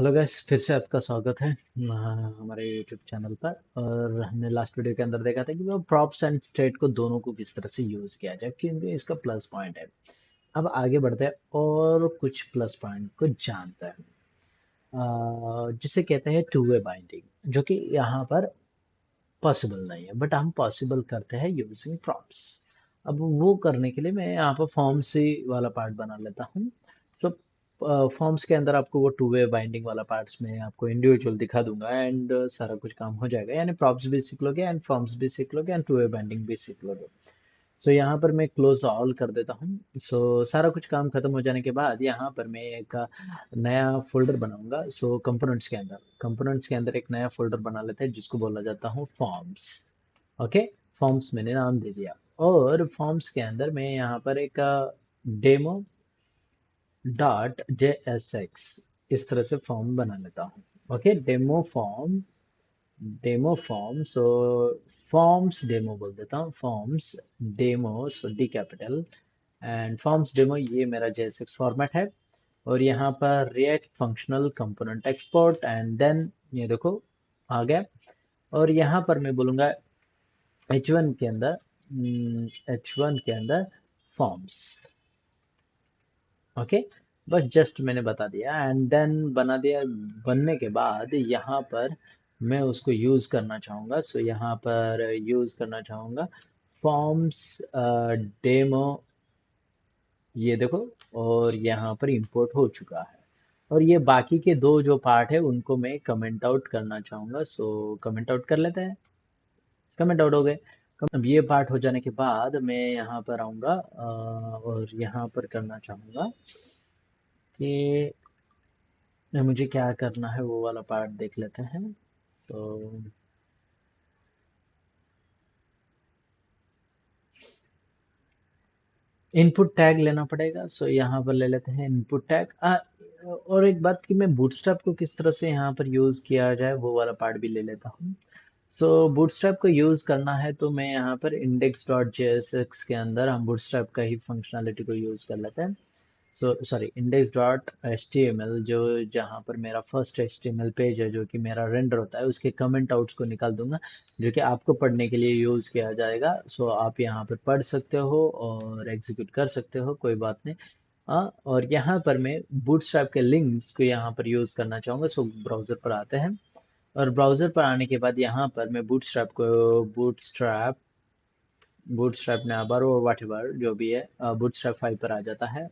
Hello guys, फिर से आपका स्वागत है हमारे यूट्यूब चैनल पर। और हमने लास्ट वीडियो के अंदर देखा था कि वो प्रॉप्स एंड स्टेट को दोनों को किस तरह से यूज किया जाए, क्योंकि इसका प्लस पॉइंट है। अब आगे बढ़ते हैं और कुछ प्लस पॉइंट को जानते हैं, जिसे कहते हैं टू वे बाइंडिंग, जो कि यहाँ पर पॉसिबल नहीं है, बट हम पॉसिबल करते हैं यूजिंग प्रॉप्स। अब वो करने के लिए मैं यहाँ पर फॉर्म सी वाला पार्ट बना लेता हूँ। तो फॉर्म्स के अंदर आपको वो टू वे बाइंडिंग वाला पार्ट्स में आपको इंडिविजुअल दिखा दूंगा, एंड सारा कुछ काम हो जाएगा, यानी प्रॉप्स भी सीख लोगे एंड फॉर्म्स भी सीख लोगे एंड टू वे बाइंडिंग भी सीख लोगे। सो यहाँ पर मैं क्लोज ऑल कर देता हूँ। सो सारा कुछ काम खत्म हो जाने के बाद यहाँ पर मैं एक नया फोल्डर बनाऊंगा। सो कंपोनेंट्स के अंदर एक नया फोल्डर बना लेते हैं, जिसको बोला जाता हूँ फॉर्म्स। ओके, फॉर्म्स मैंने नाम दे दिया। और फॉर्म्स के अंदर मैं यहाँ पर एक डेमो डॉट JSX इस तरह से फॉर्म बना लेता हूँ। Okay, demo form. So forms demo बोल देता हूँ, forms demo, so D capital, and forms demo, ये मेरा JSX फॉर्मेट है। और यहाँ पर React functional component export, and then ये देखो आ गया। और यहाँ पर मैं बोलूँगा H1 के अंदर, H1 के अंदर फॉर्म्स। ओके, बस जस्ट मैंने बता दिया एंड देन बना दिया। बनने के बाद यहाँ पर मैं उसको यूज़ करना चाहूँगा। सो यहाँ पर यूज़ करना चाहूँगा फॉर्म्स डेमो, ये देखो। और यहाँ पर इंपोर्ट हो चुका है। और ये बाकी के दो जो पार्ट है उनको मैं कमेंट आउट करना चाहूँगा। सो कमेंट आउट कर लेते हैं। कमेंट आउट हो गए। अब ये पार्ट हो जाने के बाद मैं यहाँ पर आऊँगा और यहाँ पर करना चाहूँगा कि मुझे क्या करना है, वो वाला पार्ट देख लेते हैं। सो इनपुट टैग लेना पड़ेगा। सो यहाँ पर ले लेते हैं इनपुट टैग। और एक बात कि मैं बूटस्ट्रैप को किस तरह से यहाँ पर यूज़ किया जाए, वो वाला पार्ट भी ले लेता हूँ। सो बूटस्ट्रैप को यूज़ करना है तो मैं यहाँ पर इंडेक्स डॉट JSX के अंदर हम बूटस्ट्रैप का ही फंक्शनैलिटी को यूज़ कर लेते हैं। So sorry, index dot HTML, जो जहाँ पर मेरा फर्स्ट HTML पेज है जो कि मेरा रेंडर होता है, उसके कमेंट आउट्स को निकाल दूंगा, जो कि आपको पढ़ने के लिए यूज़ किया जाएगा। सो आप यहाँ पर पढ़ सकते हो और एग्जीक्यूट कर सकते हो, कोई बात नहीं। और यहाँ पर मैं बूटस्ट्रैप के लिंक्स को यहाँ पर यूज़ करना चाहूँगा। सो ब्राउज़र पर आते हैं, और ब्राउज़र पर आने के बाद यहाँ पर मैं बूटस्ट्रैप नाबारो और वाट एवर जो भी है, बूटस्ट्रैप 5 पर आ जाता है।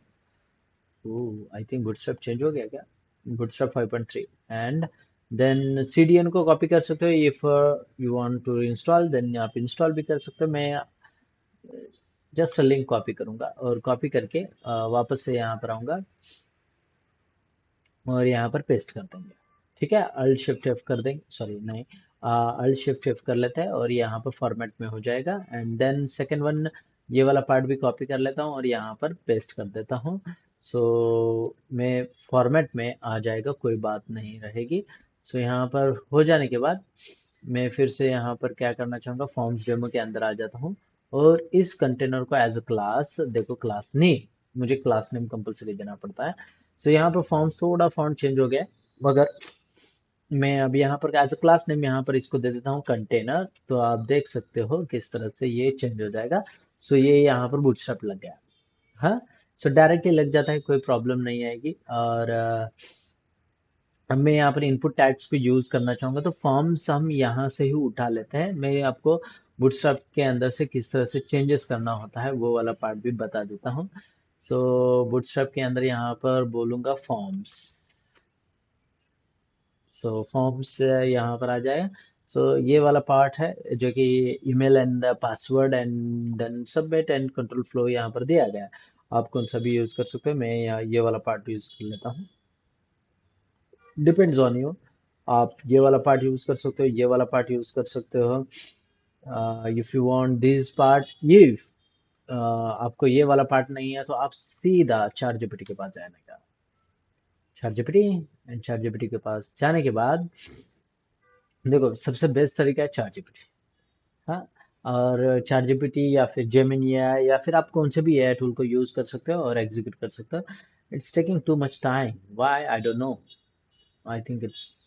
आई थिंक बूटस्ट्रैप चेंज हो गया क्या? बूटस्ट्रैप 5.3। एंड देन CDN को कॉपी कर सकते हो। If you want to install, then आप इंस्टॉल भी कर सकते हो। मैं जस्ट लिंक कॉपी करूंगा और कॉपी करके वापस से यहाँ पर आऊंगा और यहाँ पर पेस्ट कर देंगे। ठीक है, अल्ट शिफ्ट एफ कर देंगे, सॉरी नहीं, अल्ट शिफ्ट एफ कर लेते हैं और यहाँ पर फॉर्मेट में हो जाएगा। एंड देन सेकेंड वन, ये वाला पार्ट भी कॉपी कर लेता हूँ और यहाँ पर पेस्ट कर देता हूँ। सो मैं फॉर्मेट में आ जाएगा, कोई बात नहीं रहेगी। सो यहाँ पर हो जाने के बाद मैं फिर से यहाँ पर क्या करना चाहूँगा, फॉर्म्स डेमो के अंदर आ जाता हूँ। और इस कंटेनर को एज अ क्लास, देखो क्लास नेम, मुझे क्लास नेम कंपलसरी देना पड़ता है। तो यहाँ पर फॉर्म थोड़ा फॉन्ट चेंज हो गया है, मगर मैं अब यहाँ पर एज अ क्लास नेम यहाँ पर इसको दे देता हूँ कंटेनर। तो आप देख सकते हो किस तरह से ये चेंज हो जाएगा। सो ये यहाँ पर बूटस्ट्रैप लग गया। हाँ, सो डायरेक्टली लग जाता है, कोई प्रॉब्लम नहीं आएगी। और अब मैं यहाँ पर इनपुट टैग्स को यूज करना चाहूंगा, तो फॉर्म्स हम यहाँ से ही उठा लेते हैं। मैं आपको बूटस्ट्रैप के अंदर से किस तरह से चेंजेस करना होता है वो वाला पार्ट भी बता देता हूँ। सो बूटस्ट्रैप के अंदर यहाँ पर बोलूंगा फॉर्म्स। सो फॉर्म्स यहाँ पर आ जाएगा। सो ये वाला पार्ट है जो कि email and password and then submit and control flow यहाँ पर दिया गया है। आप कौन सा भी यूज कर सकते हो, मैं यहाँ ये वाला पार्ट यूज कर लेता हूँ। डिपेंड्स ऑन यू, आप ये वाला पार्ट यूज कर सकते हो, ये वाला पार्ट यूज कर सकते हो। If you want this part, if आपको ये वाला पार्ट नहीं है तो आप सीधा चार जीपीटी के पास जाने का। चार जीपीटी के पास जाने के बाद देखो, सबसे बेस्ट तरीका है चार जीपीटी। हाँ, और चार जीपीटी या फिर जेमिनी है, या फिर आप कौन से भी एआई टूल को यूज कर सकते हो और एग्जीक्यूट कर सकते हो। It's taking too much time, why I don't know. I think it's,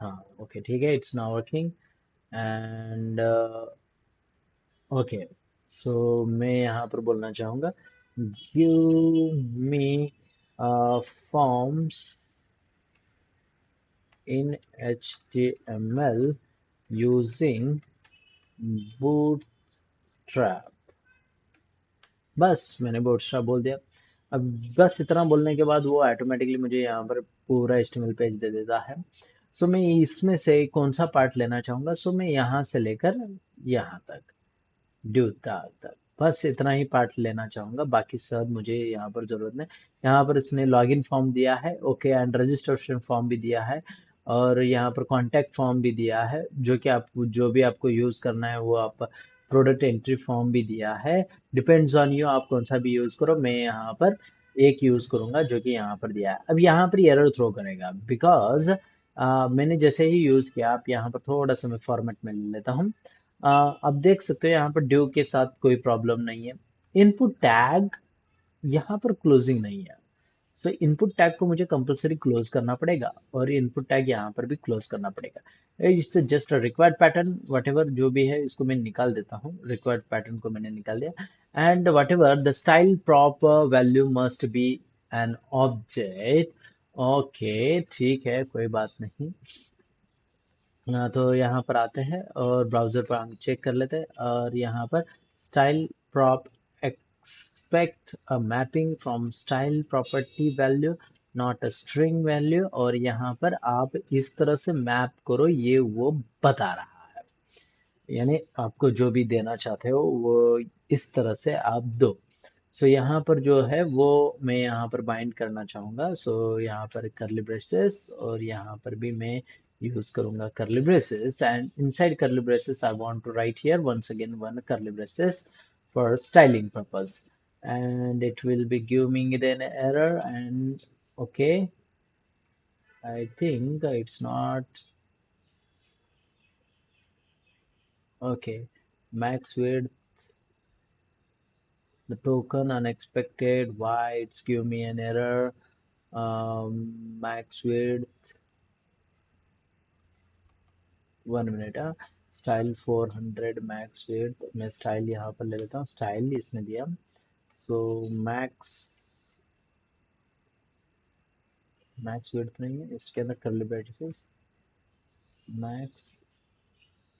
हाँ ओके ठीक है, it's now working and okay. So मैं यहाँ पर बोलना चाहूँगा, give me forms in HTML using Bootstrap। बस मैंने बूटस्ट्रैप बोल दिया। अब बस इतना बोलने के बाद वो ऑटोमेटिकली मुझे यहाँ पर पूरा HTML पेज दे देता है। सो मैं इसमें से कौन सा पार्ट लेना चाहूँगा, सो मैं यहाँ से लेकर यहाँ तक ड्यू तक बस इतना ही पार्ट लेना चाहूँगा, बाकी सब मुझे यहाँ पर ज़रूरत नहीं। यहाँ पर इसने लॉगिन फॉर्म दिया है, ओके, एंड रजिस्ट्रेशन फॉर्म भी दिया है, और यहाँ पर कॉन्टैक्ट फॉर्म भी दिया है, जो कि आप जो भी आपको यूज़ करना है वो आप प्रोडक्ट एंट्री फॉर्म भी दिया है। डिपेंड्स ऑन यू, आप कौन सा भी यूज़ करो। मैं यहाँ पर एक यूज़ करूँगा जो कि यहाँ पर दिया है। अब यहाँ पर एरर थ्रो करेगा बिकॉज मैंने जैसे ही यूज़ किया, आप यहाँ पर थोड़ा सा मैं फॉर्मेट में ले लेता हूँ। अब देख सकते हो यहाँ पर ड्यू के साथ कोई प्रॉब्लम नहीं है। इनपुट टैग यहाँ पर क्लोजिंग नहीं है, सो इनपुट टैग को मुझे कंपलसरी क्लोज करना पड़ेगा, और इनपुट टैग यहाँ पर भी क्लोज करना पड़ेगा। इससे just required pattern what ever जो भी है इसको मैं निकाल देता हूँ, रिक्वायर्ड पैटर्न को मैंने निकाल दिया। And whatever the style prop value must be an object. Okay ठीक है, कोई बात नहीं। तो यहाँ पर आते हैं और ब्राउज़र पर हम चेक कर लेते हैं, और यहाँ पर style prop expect a mapping from style property value not a string value, और यहाँ पर आप इस तरह से मैप करो, ये वो बता रहा है। यानी आपको जो भी देना चाहते हो वो इस तरह से आप दो। सो यहाँ पर जो है वो मैं यहाँ पर बाइंड करना चाहूँगा। सो यहाँ पर करली ब्रेसेस, और यहाँ पर भी मैं यूज करूँगा curly braces, and inside curly braces I want to write here once again one curly braces for styling purpose, and it will be giving me an error. And okay, I think it's not okay. Max width, the token unexpected, why it's give me an error. Max width, 1 minute। Style 400 max width, मैं style यहाँ पर ले लेता हूँ, style इसने दिया। सो max max width नहीं है इसके अंदर, करली braces max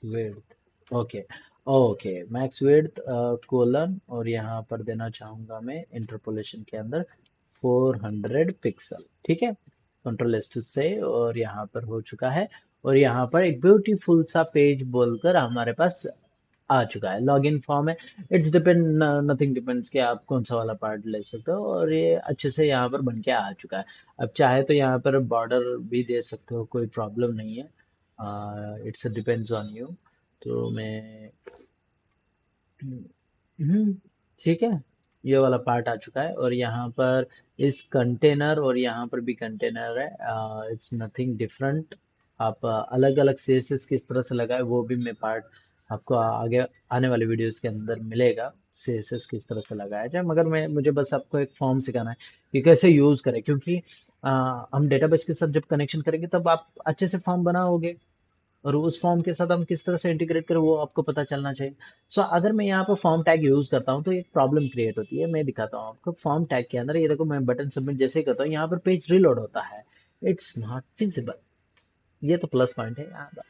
width, okay okay, max width colon, और यहाँ पर देना चाहूंगा मैं इंटरपोलेशन के अंदर 400 पिक्सल। ठीक है, कंट्रोल एस टू से, और यहाँ पर हो चुका है। और यहाँ पर एक ब्यूटीफुल सा पेज बोलकर हमारे पास आ चुका है, लॉगिन फॉर्म है। इट्स डिपेंड, नथिंग डिपेंड्स कि आप कौन सा वाला पार्ट ले सकते हो, और ये अच्छे से यहाँ पर बन के आ चुका है। अब चाहे तो यहाँ पर बॉर्डर भी दे सकते हो, कोई प्रॉब्लम नहीं है, इट्स डिपेंड्स ऑन यू। तो मैं हम्म, ठीक है, ये वाला पार्ट आ चुका है, और यहाँ पर इस कंटेनर और यहाँ पर भी कंटेनर है, इट्स नथिंग डिफरेंट। आप अलग अलग सीएसएस किस तरह से लगाए वो भी मैं पार्ट आपको आगे आने वाले वीडियोस के अंदर मिलेगा, सीएसएस किस तरह से लगाया जाए। मगर मैं मुझे बस आपको एक फॉर्म सिखाना है कि कैसे यूज करें, क्योंकि हम डेटाबेस के साथ जब कनेक्शन करेंगे तब आप अच्छे से फॉर्म बनाओगे, और उस फॉर्म के साथ हम किस तरह से इंटीग्रेट करें वो आपको पता चलना चाहिए। सो अगर मैं यहाँ पर फॉर्म टैग यूज करता हूँ तो एक प्रॉब्लम क्रिएट होती है। मैं दिखाता हूँ आपको फॉर्म टैग के अंदर, ये देखो मैं बटन सबमिट जैसे ही करता हूँ यहाँ पर पेज रिलोड होता है, इट्स नॉट विजिबल। ये तो प्लस पॉइंट है यहाँ पर,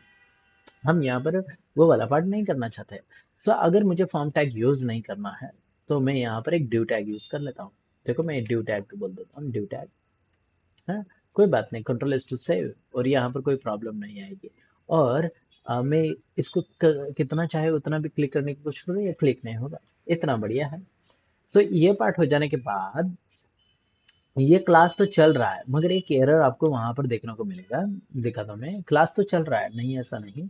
हम यहाँ पर वो वाला पार्ट नहीं करना चाहते। सो अगर मुझे फॉर्म टैग यूज नहीं करना है तो मैं यहाँ पर एक ड्यू टैग यूज कर लेता हूँ। देखो मैं ड्यू टैग को बोल देता हूँ, ड्यू टैग है, कोई बात नहीं, कंट्रोल एस टू सेव, और यहाँ पर कोई प्रॉब्लम नहीं आएगी। और मैं इसको कितना चाहे उतना भी क्लिक करने की कोशिश करूँ, ये क्लिक नहीं होगा, इतना बढ़िया है। सो ये पार्ट हो जाने के बाद ये क्लास तो चल रहा है, मगर एक एरर आपको वहां पर देखने को मिलेगा। दिखाता हूँ मैं, क्लास तो चल रहा है, नहीं ऐसा नहीं।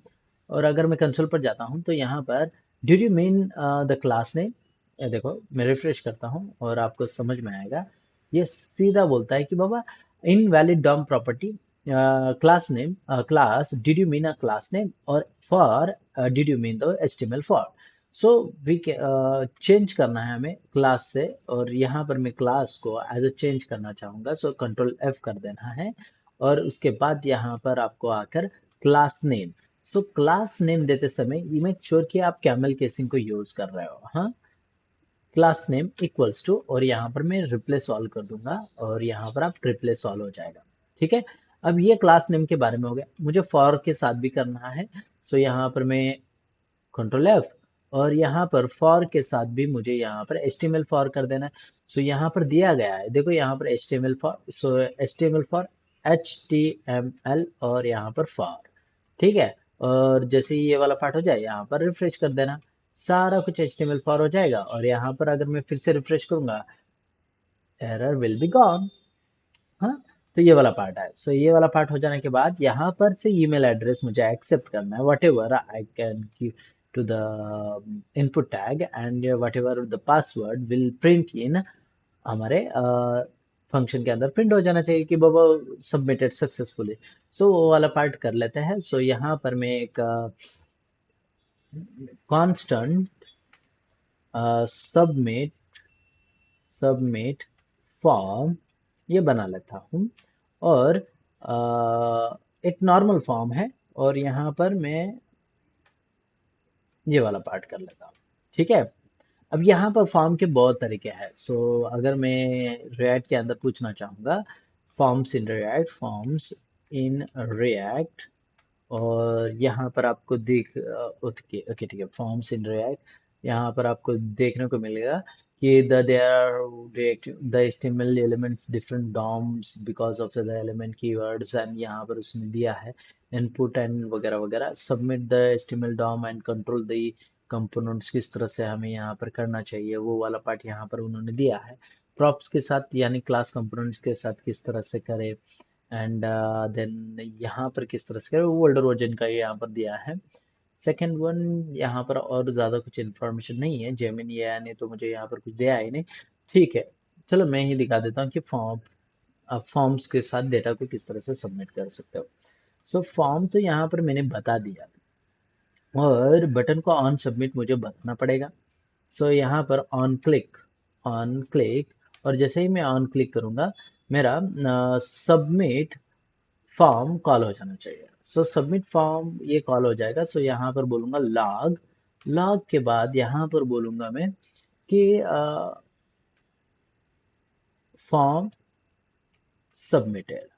और अगर मैं कंसोल पर जाता हूँ तो यहाँ पर did you mean the class name, देखो मैं रिफ्रेश करता हूँ और आपको समझ में आएगा। ये सीधा बोलता है कि बाबा invalid DOM property class name, class did you mean a class name, और for did you mean the HTML for. So we change करना है हमें क्लास से, और यहाँ पर मैं क्लास को एज अ चेंज करना चाहूँगा, सो कंट्रोल एफ कर देना है। और उसके बाद यहाँ पर आपको आकर class name. So class name देते समय ये मेक श्योर कि आप कैमल केसिंग को यूज कर रहे हो। हाँ, क्लास नेम इक्वल्स टू, और यहाँ पर मैं रिप्लेस ऑल कर दूंगा और यहाँ पर आप रिप्लेस ऑल हो जाएगा। ठीक है, अब ये क्लास नेम के बारे में हो गया। मुझे फॉर के साथ भी करना है। सो यहाँ पर मैं कंट्रोल एफ, और यहाँ पर फॉर के साथ भी मुझे यहाँ पर HTML फॉर कर देना है। सो यहाँ पर दिया गया है, देखो यहाँ पर HTML for, so HTML for HTML और यहाँ पर फॉर। ठीक है, और जैसे ही ये वाला पार्ट हो जाए यहाँ पर रिफ्रेश कर देना, सारा कुछ HTML फॉर हो जाएगा। और यहाँ पर अगर मैं फिर से रिफ्रेश करूंगा, एरर विल बी गॉन। हाँ, तो ये वाला पार्ट है। सो ये वाला पार्ट हो जाने के बाद यहाँ पर से ईमेल एड्रेस मुझे एक्सेप्ट करना है, whatever I can give to the input tag, and whatever the password will print in हमारे फंक्शन के अंदर प्रिंट हो जाना चाहिए कि बाबा सबमिटेड सक्सेसफुली। सो वो वाला पार्ट कर लेते हैं। सो यहाँ पर मैं एक कांस्टेंट सबमिट सबमिट फॉर्म ये बना लेता हूँ, और एक नॉर्मल फॉर्म है, और यहाँ पर मैं ये वाला पार्ट कर लेता हूँ। ठीक है, अब यहाँ पर फॉर्म के बहुत तरीके हैं। सो अगर मैं रिएक्ट के अंदर पूछना चाहूँगा, फॉर्म्स इन रिएक्ट, और यहाँ पर आपको ओके ओके, ठीक है, फॉर्म्स इन रिएक्ट। यहाँ पर आपको देखने को मिलेगा कि they are reactive the HTML elements different DOMs because of the element keywords, and यहाँ पर उसने दिया है इनपुट एंड वगैरह वगैरह। Submit the HTML DOM and control the components, किस तरह से हमें यहाँ पर करना चाहिए वो वाला पार्ट यहाँ पर उन्होंने दिया है। प्रॉप्स के साथ यानी क्लास कंपोनेंट्स के साथ किस तरह से करें, एंड देन यहाँ पर किस तरह से करें, वो ओल्डर वर्जन का यहाँ पर दिया है। सेकेंड वन, यहाँ पर और ज़्यादा कुछ इन्फॉर्मेशन नहीं है, जेमिन ये है, नहीं तो मुझे यहाँ पर कुछ दिया ही नहीं। ठीक है, चलो मैं ही दिखा देता हूँ कि फॉर्म्स के साथ डेटा को किस तरह से सबमिट कर सकते हो। सो फॉर्म तो यहाँ पर मैंने बता दिया, और बटन को ऑन सबमिट मुझे बताना पड़ेगा। सो यहाँ पर ऑन क्लिक, और जैसे ही मैं ऑन क्लिक करूँगा, मेरा सबमिट फॉर्म कॉल हो जाना चाहिए। सो सबमिट फॉर्म ये कॉल हो जाएगा। सो यहाँ पर बोलूँगा लॉग, लॉग के बाद यहाँ पर बोलूँगा मैं कि form submitted.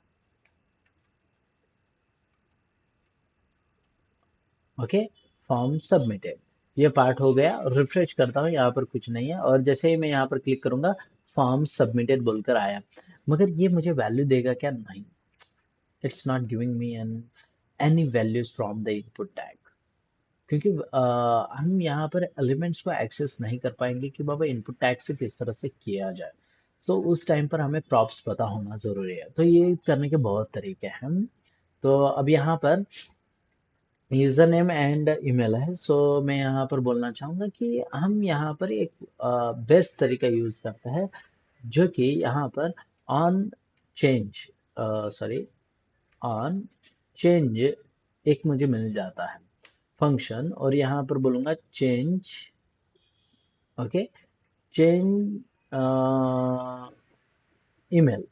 Okay, form submitted, ये पार्ट हो गया। रिफ्रेश करता हूँ, यहाँ पर कुछ नहीं है, और जैसे ही मैं यहाँ पर क्लिक करूँगा, फॉर्म सबमिटेड बोलकर आया, मगर ये मुझे वैल्यू देगा क्या? नहीं, it's not giving me any values from the input tag, क्योंकि हम यहाँ पर एलिमेंट्स को एक्सेस नहीं कर पाएंगे कि बाबा इनपुट टैग से किस तरह से किया जाए। सो उस टाइम पर हमें प्रॉप्स पता होना ज़रूरी है। तो ये करने के बहुत तरीके हैं। तो अब यहाँ पर यूज़र नेम एंड ईमेल है। सो मैं यहाँ पर बोलना चाहूँगा कि हम यहाँ पर एक बेस्ट तरीका यूज़ करते हैं, जो कि यहाँ पर on change sorry on change एक मुझे मिल जाता है फंक्शन, और यहाँ पर बोलूँगा change. Okay, change email,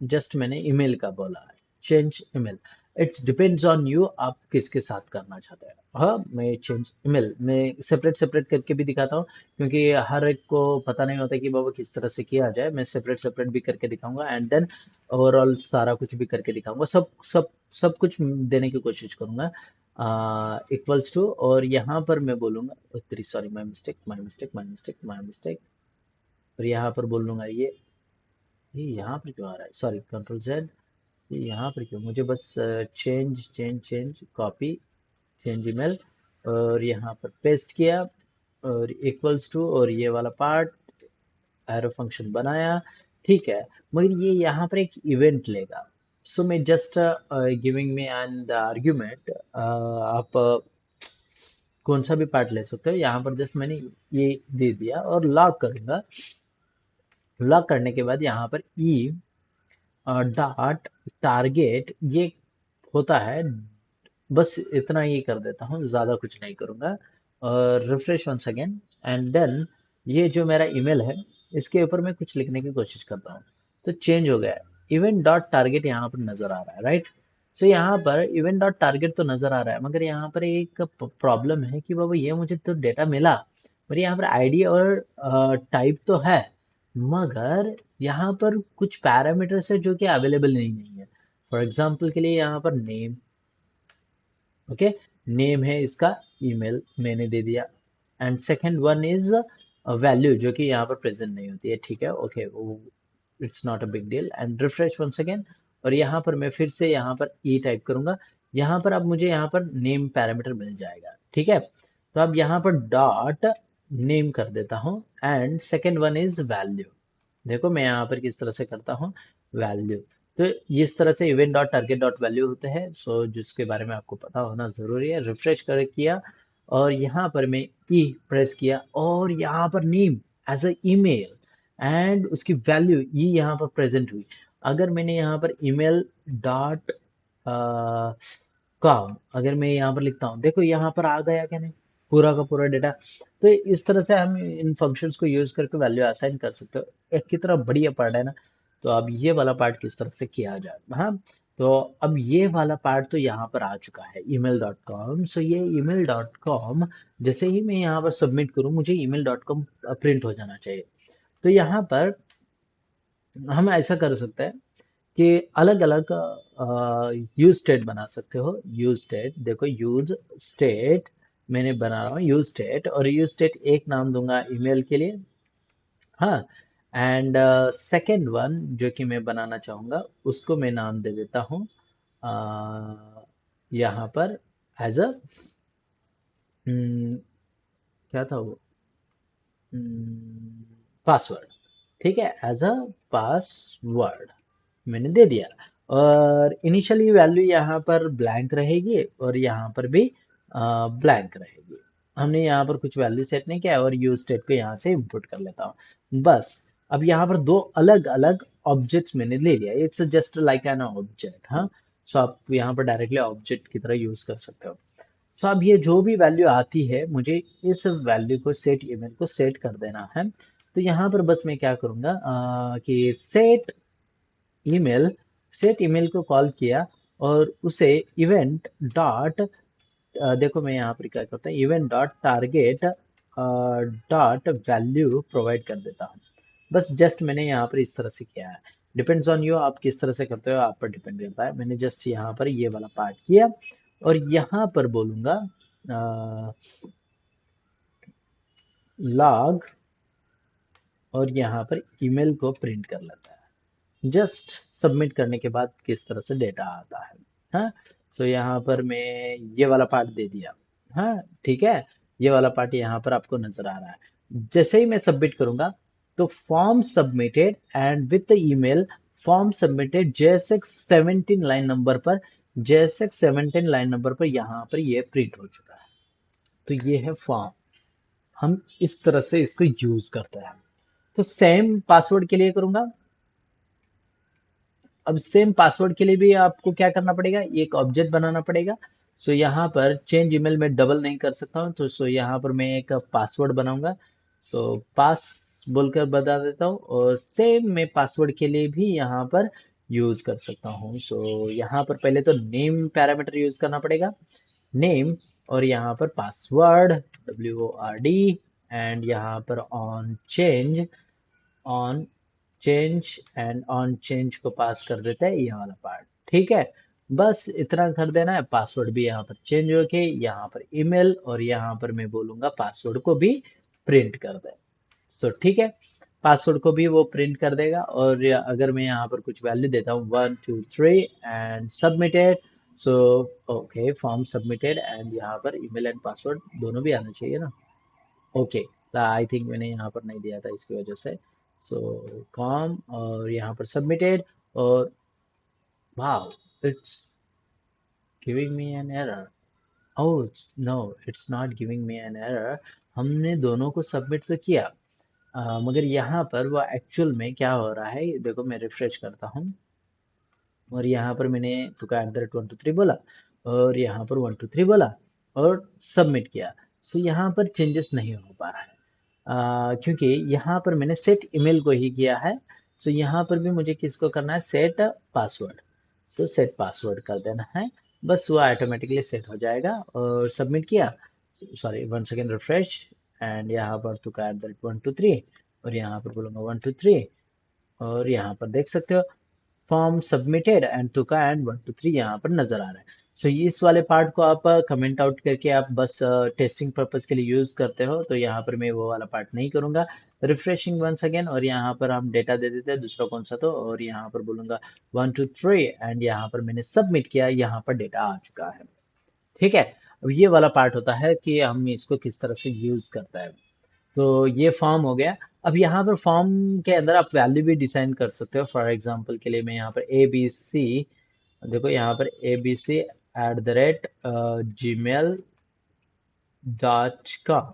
just मैंने ईमेल का बोला है, change email. It's depends on you, आप किसके साथ करना चाहते हैं। हाँ, मैं चेंज ईमेल मैं सेपरेट सेपरेट करके भी दिखाता हूँ, क्योंकि हर एक को पता नहीं होता कि बाबा किस तरह से किया जाए। मैं सेपरेट सेपरेट भी करके दिखाऊंगा, एंड देन ओवरऑल सारा कुछ भी करके दिखाऊंगा। सब सब सब कुछ देने की कोशिश करूंगा इक्वल्स टू, और यहाँ पर मैं बोलूंगा सॉरी, माई मिस्टेक, और यहाँ पर बोल लूंगा ये यहाँ पर क्यों आ रहा है, सॉरी, कंट्रोल जेड, ये यहाँ पर क्यों, मुझे बस चेंज कॉपी चेंज ईमेल, और यहाँ पर पेस्ट किया, और इक्वल्स टू, और ये वाला पार्ट एरो फंक्शन बनाया। ठीक है, मगर ये यहाँ पर एक इवेंट लेगा। सो मैं just giving me and the argument, आप कौन सा भी पार्ट ले सकते हो। यहाँ पर जस्ट मैंने ये दे दिया, और लॉक करूंगा। लॉक करने के बाद यहाँ पर ई डॉट टारगेट ये होता है, बस इतना ही कर देता हूँ, ज़्यादा कुछ नहीं करूँगा। और refresh once again, and then ये जो मेरा ईमेल है, इसके ऊपर मैं कुछ लिखने की कोशिश करता हूँ, तो चेंज हो गया है। इवेंट डॉट टारगेट यहाँ पर नजर आ रहा है, राइट। सो यहाँ पर इवेंट डॉट टारगेट तो नजर आ रहा है, मगर यहाँ पर एक प्रॉब्लम है कि बाबा ये मुझे तो डेटा मिला, पर यहाँ पर आईडी और टाइप तो है, मगर यहाँ पर कुछ पैरामीटर्स है जो कि अवेलेबल नहीं है। फॉर एग्जाम्पल के लिए यहाँ पर नेम, ओके, नेम है इसका, ईमेल मैंने दे दिया, and second one is value जो कि यहाँ पर प्रेजेंट नहीं होती है, ठीक है, okay, it's not a big deal, and refresh once again. और यहाँ पर मैं फिर से यहाँ पर ई टाइप करूंगा, यहाँ पर अब मुझे यहाँ पर नेम पैरामीटर मिल जाएगा, ठीक है। तो अब यहाँ पर डॉट नेम कर देता हूँ, and second one is value. देखो मैं यहाँ पर किस तरह से करता हूँ, वैल्यू। तो इस तरह से event dot target dot value होते हैं, सो जिसके बारे में आपको पता होना जरूरी है। रिफ्रेश कर किया और यहाँ पर मैं ई प्रेस किया और यहाँ पर name as a email and उसकी वैल्यू ई यहाँ पर प्रेजेंट हुई। अगर मैंने यहाँ पर ईमेल डॉट कॉम अगर मैं यहाँ पर लिखता हूँ, देखो यहाँ पर आ गया क्या नहीं, पूरा का पूरा डेटा। तो इस तरह से हम इन फंक्शंस को यूज करके वैल्यू असाइन कर सकते हो। एक की तरह बढ़िया पार्ट है ना। तो अब ये वाला पार्ट किस तरह से किया जाए, हाँ। तो अब ये वाला पार्ट तो यहाँ पर आ चुका है, email.com। सो ये email.com जैसे ही मैं यहाँ पर सबमिट करूँ, मुझे email.com प्रिंट हो जाना चाहिए। तो यहाँ पर हम ऐसा कर सकते हैं कि अलग अलग यूज स्टेट बना सकते हो। यूज स्टेट देखो, यूज स्टेट मैंने बना रहा हूँ यूज स्टेट, और यूज स्टेट एक नाम दूंगा ईमेल के लिए, हाँ। एंड सेकेंड वन जो कि मैं बनाना चाहूंगा उसको मैं नाम दे देता हूँ यहाँ पर एज अ क्या था वो, पासवर्ड, ठीक है, एज अ पासवर्ड मैंने दे दिया। और इनिशियली वैल्यू यहाँ पर ब्लैंक रहेगी और यहाँ पर भी ब्लैंक रहेगी। हमने यहाँ पर कुछ वैल्यू सेट नहीं किया, और यूज स्टेट को यहाँ से इंपुट कर लेता हूँ बस। अब यहाँ पर दो अलग अलग ऑब्जेक्ट्स मैंने ले लिया, it's just like an object, हाँ। सो आप यहाँ पर डायरेक्टली ऑब्जेक्ट की तरह यूज कर सकते हो। सो अब ये जो भी वैल्यू आती है, मुझे इस वैल्यू को सेट ईमेल को सेट कर देना है। तो यहाँ पर बस मैं क्या करूँगा कि सेट ईमेल को कॉल किया और उसे इवेंट डॉट देखो मैं यहाँ पर क्या करता हूँ, event dot target dot value provide कर देता हूँ। बस जस्ट मैंने यहाँ पर इस तरह से किया है। डिपेंड्स ऑन यू, आप किस तरह से करते हो आप पर डिपेंड करता है। मैंने जस्ट यहाँ पर ये वाला पार्ट किया और यहाँ पर बोलूंगा लॉग, और यहाँ पर ईमेल को प्रिंट कर लेता है। जस्ट सबमिट करने के बाद किस तरह से डेटा आता है, हाँ। सो यहाँ पर मैं ये वाला पार्ट दे दिया, हाँ, ठीक है। ये वाला पार्ट यहाँ पर आपको नजर आ रहा है। जैसे ही मैं सबमिट करूंगा तो form submitted and with email, form submitted JSX 17 line number पर, JSX 17 लाइन नंबर पर यहाँ पर ये प्रिंट हो चुका है। तो ये है फॉर्म, हम इस तरह से इसको यूज करते हैं। तो सेम पासवर्ड के लिए करूंगा। अब सेम पासवर्ड के लिए भी आपको क्या करना पड़ेगा, एक ऑब्जेक्ट बनाना पड़ेगा। सो यहाँ पर चेंज ईमेल में डबल नहीं कर सकता हूँ, तो सो यहाँ पर मैं एक पासवर्ड बनाऊंगा। सो पास बोलकर बता देता हूँ, और सेम मैं पासवर्ड के लिए भी यहाँ पर यूज कर सकता हूँ। सो यहाँ पर पहले तो नेम पैरामीटर यूज करना पड़ेगा, नेम, और यहाँ पर पासवर्ड WORD, एंड यहाँ पर on change and on change को पास कर देते हैं ये वाला पार्ट, ठीक है। बस इतना कर देना है। पासवर्ड भी यहाँ पर चेंज होके यहाँ पर ईमेल, और यहाँ पर मैं बोलूंगा पासवर्ड को भी प्रिंट कर दे। सो ठीक है, पासवर्ड को भी वो प्रिंट कर देगा। और अगर मैं यहाँ पर कुछ वैल्यू देता हूँ 1 2 3 and submitted, so okay, form submitted, and यहाँ पर ईमेल एंड पासवर्ड दोनों भी आना चाहिए ना। ओके, आई थिंक मैंने यहाँ पर नहीं दिया था इसकी वजह से। सो कॉम और यहाँ पर सबमिटेड, और wow, it's giving me an error. Oh no, it's not giving me an error. हमने दोनों को सबमिट तो किया, मगर यहाँ पर वो एक्चुअल में क्या हो रहा है, देखो मैं रिफ्रेश करता हूँ, और यहाँ पर मैंने तुका @123 बोला, और यहाँ पर 123 बोला, और सबमिट किया। सो यहाँ पर चेंजेस नहीं हो पा रहा है, क्योंकि यहाँ पर मैंने सेट ईमेल को ही किया है। सो यहाँ पर भी मुझे किसको करना है, सेट पासवर्ड। सो सेट पासवर्ड कर देना है, बस वो ऑटोमेटिकली सेट हो जाएगा। और सबमिट किया, sorry one second, refresh. And यहाँ पर तुका @123, और यहाँ पर बोलूँगा 123, और यहाँ पर देख सकते हो फॉर्म सबमिटेड एंड तुका एंड 123 यहाँ पर नजर आ रहा है। सो इस वाले पार्ट को आप कमेंट आउट करके आप बस टेस्टिंग पर्पज के लिए यूज करते हो, तो यहाँ पर मैं वो वाला पार्ट नहीं करूंगा। रिफ्रेशिंग वंस अगेन, और यहाँ पर हम डेटा दे देते हैं दूसरा कौन सा, तो और यहाँ पर बोलूंगा 123, एंड यहाँ पर मैंने सबमिट किया, यहाँ पर डेटा आ चुका है। ठीक है, अब ये वाला पार्ट होता है कि हम इसको किस तरह से यूज करता है। तो ये फॉर्म हो गया। अब यहाँ पर फॉर्म के अंदर आप वैल्यू भी डिसाइन कर सकते हो। फॉर एग्जांपल के लिए मैं यहाँ पर ABC, देखो यहाँ पर abc@gmail.com,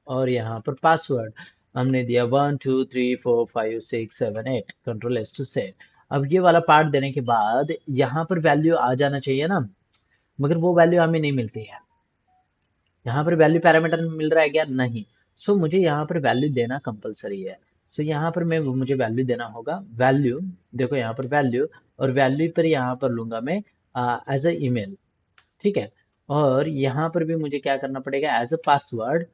और यहाँ पर पासवर्ड हमने दिया 1 2 3 4 5 6 7 8, Ctrl+S to सेव। अब ये वाला पार्ट देने के बाद यहाँ पर वैल्यू आ जाना चाहिए ना, मगर वो वैल्यू हमें नहीं मिलती है। यहाँ पर वैल्यू पैरामीटर मिल रहा है क्या, नहीं। सो मुझे यहाँ पर वैल्यू देना कंपलसरी है। सो यहाँ पर मैं मुझे वैल्यू देना होगा, वैल्यू, देखो यहाँ पर वैल्यू, और वैल्यू पर यहाँ पर लूंगा मैं एज अ ईमेल। ठीक है, और यहाँ पर भी मुझे क्या करना पड़ेगा, as a password.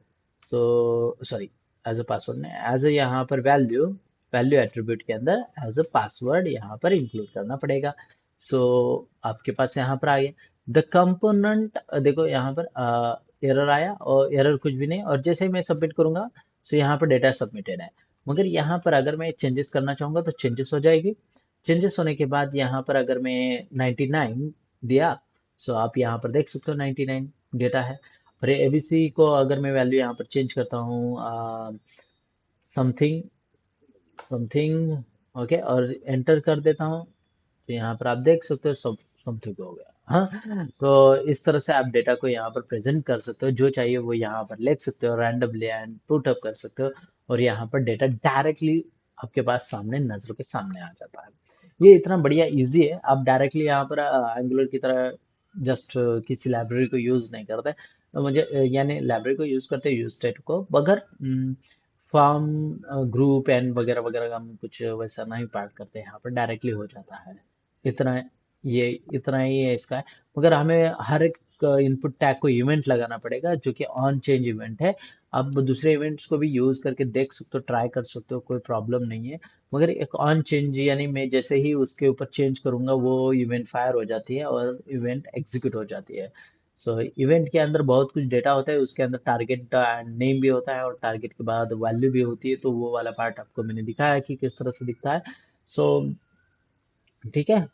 So sorry, as a password नहीं, एज अ यहाँ पर वैल्यू, वैल्यू एट्रीब्यूट के अंदर एज अ पासवर्ड यहाँ पर इंक्लूड करना पड़ेगा। सो आपके पास यहाँ पर आ गया द कंपोनेंट। देखो यहाँ पर एरर आया, और एरर कुछ भी नहीं, और जैसे ही मैं सबमिट करूंगा, सो यहाँ पर डेटा सबमिटेड है। मगर यहाँ पर अगर मैं चेंजेस करना चाहूंगा तो चेंजेस हो जाएगी। चेंजेस होने के बाद यहाँ पर अगर मैं 99 दिया, सो आप यहाँ पर देख सकते हो 99 डेटा है। और एबीसी को अगर मैं वैल्यू यहाँ पर चेंज करता हूँ समथिंग समथिंग, ओके, और एंटर कर देता हूँ, तो यहाँ पर आप देख सकते हो सब समथिंग हो गया। हाँ, तो इस तरह से आप डेटा को यहाँ पर प्रेजेंट कर सकते हो, जो चाहिए वो यहाँ पर लिख सकते हो रैंडमली एंड पुट अप कर सकते हो, और यहाँ पर डेटा डायरेक्टली आपके पास सामने, नजरों के सामने आ जाता है। ये इतना बढ़िया इजी है, आप डायरेक्टली यहाँ पर एंगुलर की तरह जस्ट किसी लाइब्रेरी को यूज नहीं करते। तो मुझे यानी लाइब्रेरी को यूज करते यूज स्टेट को, मगर फॉर्म ग्रुप एंड वगैरह वगैरह का हम कुछ वैसा नहीं पार्ट करते, यहाँ पर डायरेक्टली हो जाता है। इतना, ये इतना ही है इसका। मगर हमें हर एक इनपुट टैग को इवेंट लगाना पड़ेगा, जो कि ऑन चेंज इवेंट है। आप दूसरे इवेंट्स को भी यूज करके देख सकते हो, ट्राई कर सकते हो, कोई प्रॉब्लम नहीं है। मगर एक ऑन चेंज यानी मैं जैसे ही उसके ऊपर चेंज करूंगा, वो इवेंट फायर हो जाती है और इवेंट एग्जीक्यूट हो जाती है। सो इवेंट के अंदर बहुत कुछ डेटा होता है, उसके अंदर टारगेट एंड नेम भी होता है, और टारगेट के बाद वैल्यू भी होती है। तो वो वाला पार्ट आपको मैंने दिखाया कि किस तरह से दिखता है। सो ठीक है,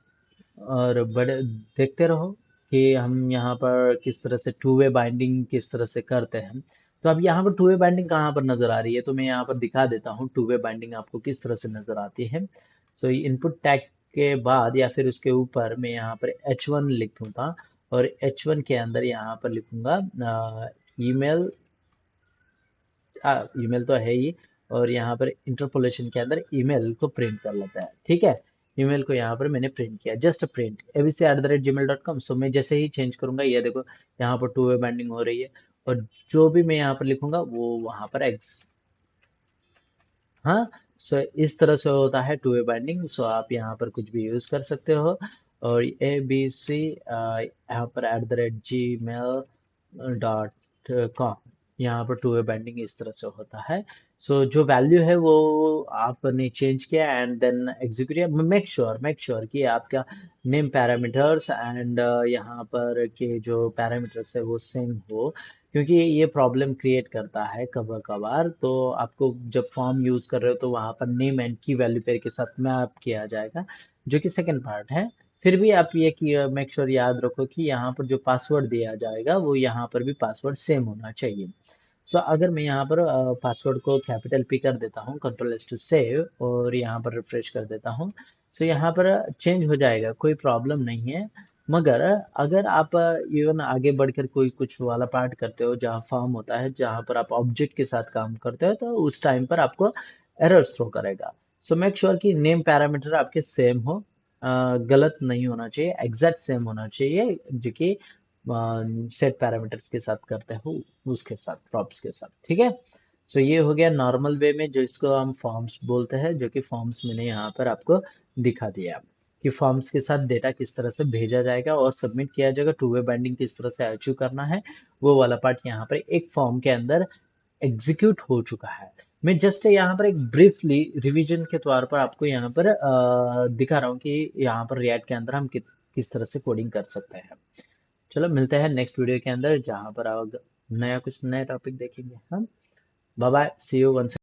और बड़े देखते रहो कि हम यहाँ पर किस तरह से टू वे बाइंडिंग किस तरह से करते हैं। तो अब यहाँ पर टू वे बाइंडिंग कहाँ पर नजर आ रही है, तो मैं यहाँ पर दिखा देता हूँ टू वे बाइंडिंग आपको किस तरह से नजर आती है। सो इनपुट टैग के बाद या फिर उसके ऊपर मैं यहाँ पर H1 लिख दूंगा, और H1 के अंदर यहाँ पर लिखूंगा ईमेल। ईमेल तो है ही, और यहाँ पर इंटरपोलेशन के अंदर ईमेल को प्रिंट कर लेता है। ठीक है, ईमेल को यहाँ पर मैंने प्रिंट किया, जस्ट प्रिंट abc@gmail.com। सो मैं जैसे ही चेंज करूंगा, ये देखो यहाँ पर टू वे बाइंडिंग हो रही है, और जो भी मैं यहाँ पर लिखूंगा वो वहां पर एग्स। हाँ, सो इस तरह से होता है टू वे बाइंडिंग। सो आप यहाँ पर कुछ भी यूज कर सकते हो, और ABC यहाँ पर @gmail.com, यहाँ पर टू वे बाइंडिंग इस तरह से होता है। सो जो वैल्यू है वो आपने चेंज किया एंड देन एग्जीक्यूट किया। मेक श्योर कि आपका नेम पैरामीटर्स एंड यहाँ पर के जो पैरामीटर्स है वो सेम हो, क्योंकि ये प्रॉब्लम क्रिएट करता है कभी कभार। तो आपको जब फॉर्म यूज कर रहे हो, तो वहां पर नेम एंड की वैल्यू पेयर के साथ मैप किया जाएगा, जो कि सेकंड पार्ट है। फिर भी आप ये कि मेक श्योर याद रखो कि यहाँ पर जो पासवर्ड दिया जाएगा वो यहाँ पर भी पासवर्ड सेम होना चाहिए। सो अगर मैं यहाँ पर पासवर्ड को कैपिटल P कर देता हूँ, Ctrl+S to सेव, और यहाँ पर रिफ्रेश कर देता हूँ, सो यहाँ पर चेंज हो जाएगा, कोई प्रॉब्लम नहीं है। मगर अगर आप इवन आगे बढ़कर कोई कुछ वाला पार्ट करते हो जहाँ फॉर्म होता है, जहाँ पर आप ऑब्जेक्ट के साथ काम करते हो, तो उस टाइम पर आपको एरर थ्रो करेगा। सो मेक श्योर कि नेम पैरामीटर आपके सेम हो, गलत नहीं होना चाहिए, एग्जैक्ट सेम होना चाहिए, जो कि सेट पैरामीटर्स के साथ करते हो, उसके साथ प्रॉप्स के साथ। ठीक है, सो ये हो गया नॉर्मल वे में, जो इसको हम फॉर्म्स बोलते हैं, जो कि फॉर्म्स मैंने यहाँ पर आपको दिखा दिया कि फॉर्म्स के साथ डेटा किस तरह से भेजा जाएगा और सबमिट किया जाएगा, टू वे बाइंडिंग किस तरह से अचीव करना है, वो वाला पार्ट यहाँ पर एक फॉर्म के अंदर एग्जीक्यूट हो चुका है। मैं जस्ट यहाँ पर एक ब्रीफली रिवीजन के तौर पर आपको यहाँ पर दिखा रहा हूँ कि यहाँ पर रिएक्ट के अंदर हम किस तरह से कोडिंग कर सकते हैं। चलो मिलते हैं नेक्स्ट वीडियो के अंदर, जहाँ पर नया कुछ नया टॉपिक देखेंगे हम। Bye bye, see you once.